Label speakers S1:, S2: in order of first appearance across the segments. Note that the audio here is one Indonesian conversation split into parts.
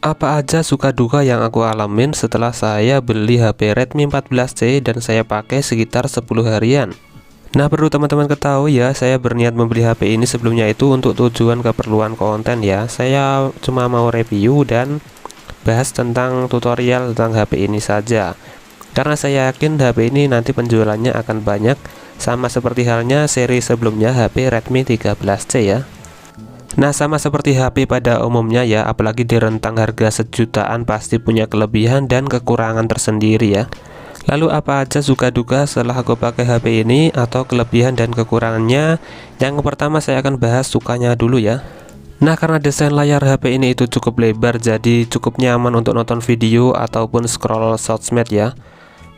S1: Apa aja suka duka yang aku alamin setelah saya beli HP Redmi 14C dan saya pakai sekitar 10 harian. Nah, perlu teman-teman ketahui ya, saya berniat membeli HP ini sebelumnya itu untuk tujuan keperluan konten ya. Saya cuma mau review dan bahas tentang tutorial tentang HP ini saja. Karena saya yakin HP ini nanti penjualannya akan banyak, sama seperti halnya seri sebelumnya HP Redmi 13C ya. Nah, sama seperti HP pada umumnya ya, apalagi di rentang harga sejutaan pasti punya kelebihan dan kekurangan tersendiri ya. Lalu apa aja suka duka setelah aku pakai HP ini atau kelebihan dan kekurangannya? Yang pertama saya akan bahas sukanya dulu ya. Nah, karena desain layar HP ini itu cukup lebar, jadi cukup nyaman untuk nonton video ataupun scroll sosmed ya.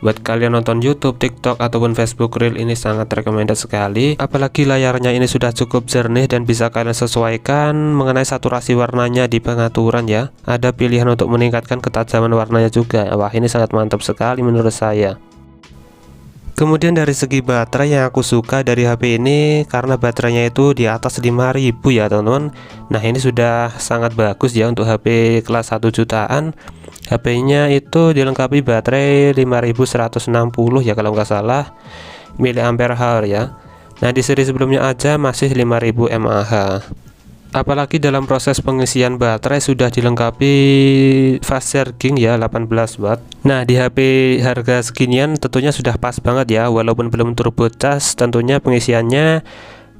S1: Buat kalian nonton YouTube, TikTok, ataupun Facebook Reel ini sangat recommended sekali. Apalagi layarnya ini sudah cukup jernih dan bisa kalian sesuaikan mengenai saturasi warnanya di pengaturan ya. Ada pilihan untuk meningkatkan ketajaman warnanya juga. Wah, ini sangat mantap sekali menurut saya. Kemudian dari segi baterai yang aku suka dari HP ini karena baterainya itu di atas 5000 ya teman-teman. Nah, ini sudah sangat bagus ya untuk HP kelas 1 jutaan. HP-nya itu dilengkapi baterai 5160 ya kalau nggak salah mAh ya. Nah, di seri sebelumnya aja masih 5000 mAh. Apalagi dalam proses pengisian baterai sudah dilengkapi fast charging ya 18 watt. Nah, di HP harga seginian tentunya sudah pas banget ya, walaupun belum turbo charge, tentunya pengisiannya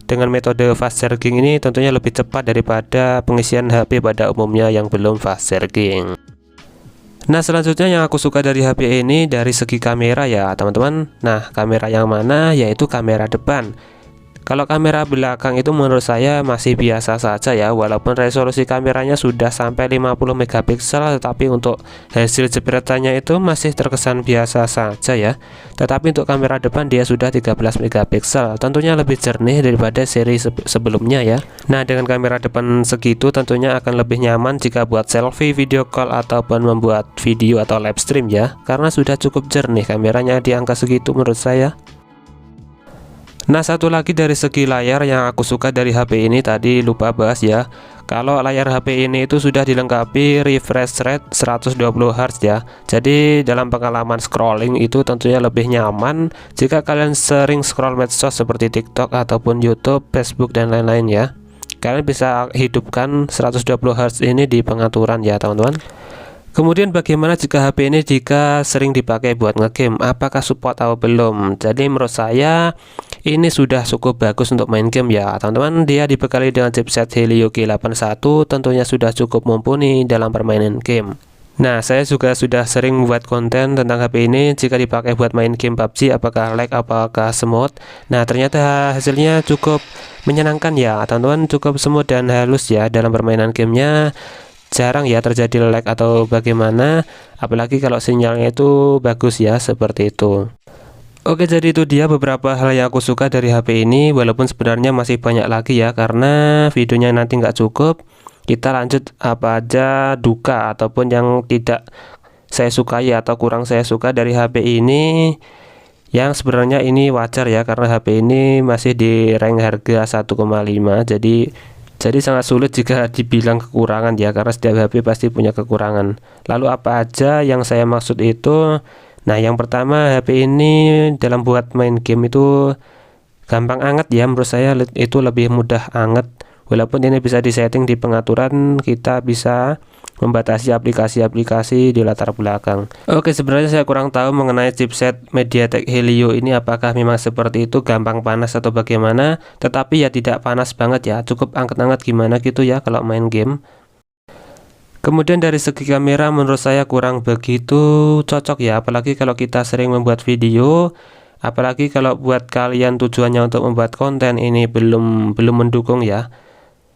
S1: dengan metode fast charging ini tentunya lebih cepat daripada pengisian HP pada umumnya yang belum fast charging. Nah, selanjutnya yang aku suka dari HP ini dari segi kamera ya teman-teman. Nah, kamera yang mana? Yaitu kamera depan. Kalau kamera belakang itu menurut saya masih biasa saja ya, walaupun resolusi kameranya sudah sampai 50 megapiksel, tetapi untuk hasil jepretannya itu masih terkesan biasa saja ya. Tetapi untuk kamera depan dia sudah 13 megapiksel, tentunya lebih jernih daripada seri sebelumnya ya. Nah, dengan kamera depan segitu tentunya akan lebih nyaman jika buat selfie, video call, ataupun membuat video atau live stream ya, karena sudah cukup jernih kameranya di angka segitu menurut saya. Nah, satu lagi dari segi layar yang aku suka dari HP ini tadi lupa bahas ya. Kalau layar HP ini itu sudah dilengkapi refresh rate 120Hz ya. Jadi dalam pengalaman scrolling itu tentunya lebih nyaman jika kalian sering scroll medsos seperti TikTok ataupun YouTube, Facebook dan lain-lain ya. Kalian bisa hidupkan 120Hz ini di pengaturan ya teman-teman. Kemudian bagaimana jika HP ini sering dipakai buat ngegame, apakah support atau belum? Jadi menurut saya ini sudah cukup bagus untuk main game ya teman-teman. Dia dibekali dengan chipset Helio G81, tentunya sudah cukup mumpuni dalam permainan game. Nah, saya juga sudah sering membuat konten tentang HP ini jika dipakai buat main game PUBG, apakah lag, apakah smooth. Nah, ternyata hasilnya cukup menyenangkan ya teman-teman, cukup smooth dan halus ya dalam permainan gamenya. Jarang ya terjadi lag atau bagaimana, apalagi kalau sinyalnya itu bagus ya, seperti itu. Oke, jadi itu dia beberapa hal yang aku suka dari HP ini, walaupun sebenarnya masih banyak lagi ya, karena videonya nanti nggak cukup. Kita lanjut apa aja duka ataupun yang tidak saya sukai atau kurang saya suka dari HP ini. Yang sebenarnya ini wajar ya, karena HP ini masih di rank harga 1,5, jadi sangat sulit jika dibilang kekurangan ya, karena setiap HP pasti punya kekurangan. Lalu apa aja yang saya maksud itu? Nah, yang pertama HP ini dalam buat main game itu gampang anget ya, menurut saya itu lebih mudah anget. Walaupun ini bisa disetting di pengaturan, kita bisa membatasi aplikasi-aplikasi di latar belakang. Oke, sebenarnya saya kurang tahu mengenai chipset MediaTek Helio ini, apakah memang seperti itu, gampang panas atau bagaimana. Tetapi ya tidak panas banget ya, cukup anget-anget gimana gitu ya kalau main game. Kemudian dari segi kamera menurut saya kurang begitu cocok ya, apalagi kalau kita sering membuat video. Apalagi kalau buat kalian tujuannya untuk membuat konten, ini belum mendukung ya.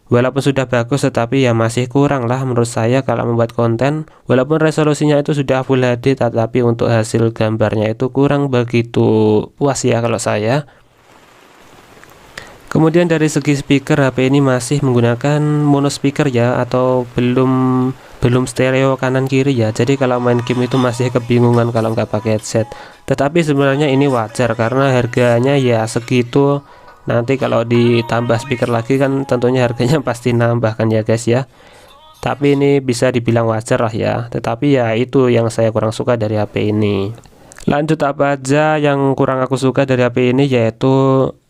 S1: Walaupun sudah bagus tetapi ya masih kurang lah menurut saya kalau membuat konten. Walaupun resolusinya itu sudah Full HD, tetapi untuk hasil gambarnya itu kurang begitu puas ya kalau saya. Kemudian dari segi speaker, HP ini masih menggunakan mono speaker ya, atau belum stereo kanan kiri ya. Jadi kalau main game itu masih kebingungan kalau nggak pakai headset. Tetapi sebenarnya ini wajar karena harganya ya segitu. Nanti kalau ditambah speaker lagi kan tentunya harganya pasti nambah kan ya guys ya. Tapi ini bisa dibilang wajar lah ya. Tetapi ya itu yang saya kurang suka dari HP ini. Lanjut, apa aja yang kurang aku suka dari HP ini, yaitu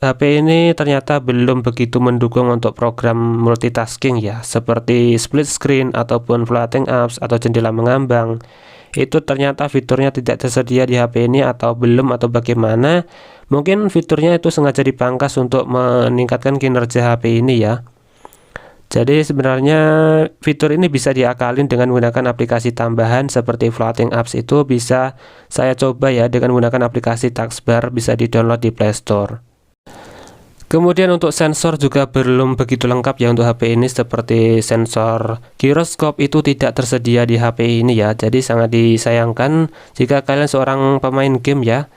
S1: HP ini ternyata belum begitu mendukung untuk program multitasking ya, seperti split screen ataupun floating apps atau jendela mengambang. Itu ternyata fiturnya tidak tersedia di HP ini, atau belum, atau bagaimana. Mungkin fiturnya itu sengaja dipangkas untuk meningkatkan kinerja HP ini ya. Jadi sebenarnya fitur ini bisa diakalin dengan menggunakan aplikasi tambahan seperti floating apps. Itu bisa saya coba ya dengan menggunakan aplikasi taskbar, bisa di-download di Play Store. Kemudian untuk sensor juga belum begitu lengkap ya untuk HP ini, seperti sensor gyroscope itu tidak tersedia di HP ini ya. Jadi sangat disayangkan jika kalian seorang pemain game ya.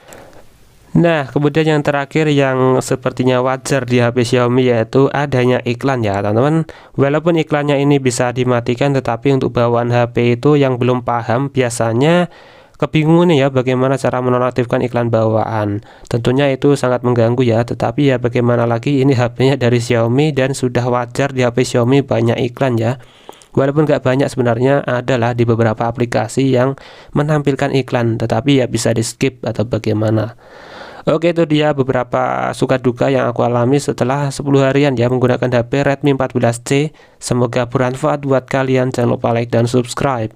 S1: Nah, kemudian yang terakhir yang sepertinya wajar di HP Xiaomi, yaitu adanya iklan ya teman-teman. Walaupun iklannya ini bisa dimatikan, tetapi untuk bawaan HP itu yang belum paham biasanya kebingungan ya bagaimana cara menonaktifkan iklan bawaan. Tentunya itu sangat mengganggu ya, tetapi ya bagaimana lagi, ini HP-nya dari Xiaomi dan sudah wajar di HP Xiaomi banyak iklan ya. Walaupun gak banyak sebenarnya, adalah di beberapa aplikasi yang menampilkan iklan, tetapi ya bisa di skip atau bagaimana. Oke, itu dia beberapa suka duka yang aku alami setelah 10 harian ya menggunakan HP Redmi 14C. Semoga bermanfaat buat kalian. Jangan lupa like dan subscribe.